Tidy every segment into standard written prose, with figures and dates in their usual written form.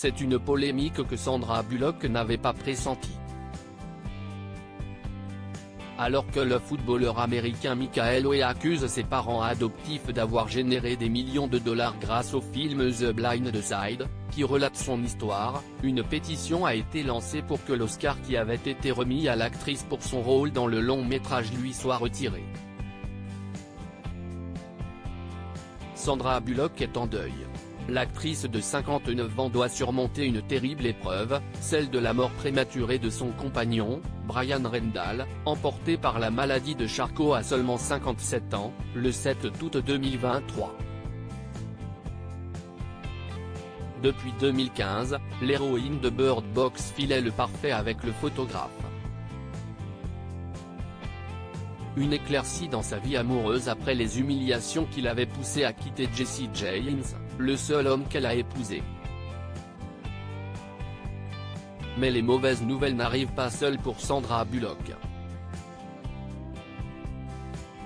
C'est une polémique que Sandra Bullock n'avait pas pressentie. Alors que le footballeur américain Michael Oher accuse ses parents adoptifs d'avoir généré des millions de dollars grâce au film The Blind Side, qui relate son histoire, une pétition a été lancée pour que l'Oscar qui avait été remis à l'actrice pour son rôle dans le long métrage lui soit retiré. Sandra Bullock est en deuil. L'actrice de 59 ans doit surmonter une terrible épreuve, celle de la mort prématurée de son compagnon, Brian Rendall, emporté par la maladie de Charcot à seulement 57 ans, le 7 août 2023. Depuis 2015, l'héroïne de Bird Box filait le parfait avec le photographe. Une éclaircie dans sa vie amoureuse après les humiliations qui l'avaient poussée à quitter Jesse James, le seul homme qu'elle a épousé. Mais les mauvaises nouvelles n'arrivent pas seules pour Sandra Bullock.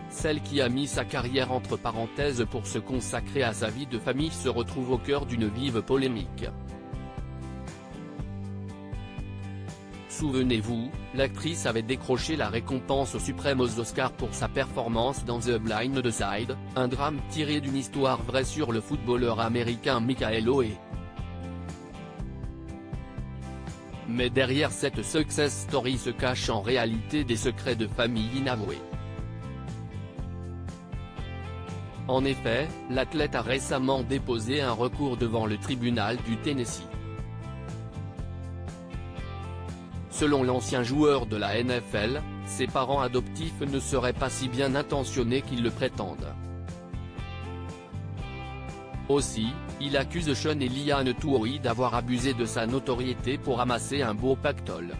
Celle qui a mis sa carrière entre parenthèses pour se consacrer à sa vie de famille se retrouve au cœur d'une vive polémique. Souvenez-vous, l'actrice avait décroché la récompense suprême aux Oscars pour sa performance dans The Blind Side, un drame tiré d'une histoire vraie sur le footballeur américain Michael Oher. Mais derrière cette success story se cachent en réalité des secrets de famille inavoués. En effet, l'athlète a récemment déposé un recours devant le tribunal du Tennessee. Selon l'ancien joueur de la NFL, ses parents adoptifs ne seraient pas si bien intentionnés qu'ils le prétendent. Aussi, il accuse Sean et Liane Touré d'avoir abusé de sa notoriété pour amasser un beau pactole.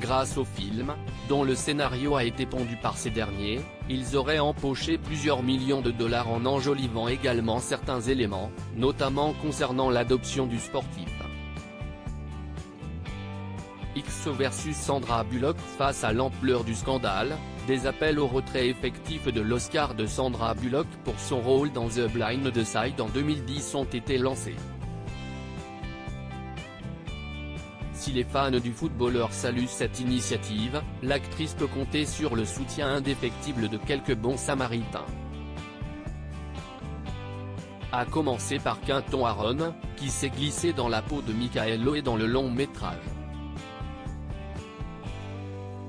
Grâce au film, dont le scénario a été pondu par ces derniers, ils auraient empoché plusieurs millions de dollars en enjolivant également certains éléments, notamment concernant l'adoption du sportif. X versus Sandra Bullock. Face à l'ampleur du scandale, des appels au retrait effectif de l'Oscar de Sandra Bullock pour son rôle dans The Blind Side en 2010 ont été lancés. Si les fans du footballeur saluent cette initiative, l'actrice peut compter sur le soutien indéfectible de quelques bons samaritains. À commencer par Quinton Aaron, qui s'est glissé dans la peau de Michael Oher dans le long métrage.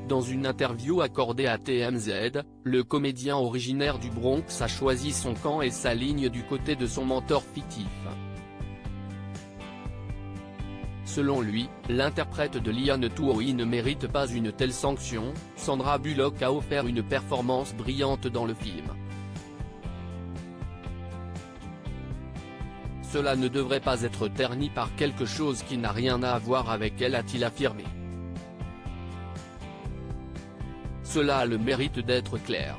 Dans une interview accordée à TMZ, le comédien originaire du Bronx a choisi son camp et sa ligne du côté de son mentor fictif. Selon lui, l'interprète de Liane Touré ne mérite pas une telle sanction. Sandra Bullock a offert une performance brillante dans le film. Cela ne devrait pas être terni par quelque chose qui n'a rien à voir avec elle, a-t-il affirmé. Cela a le mérite d'être clair.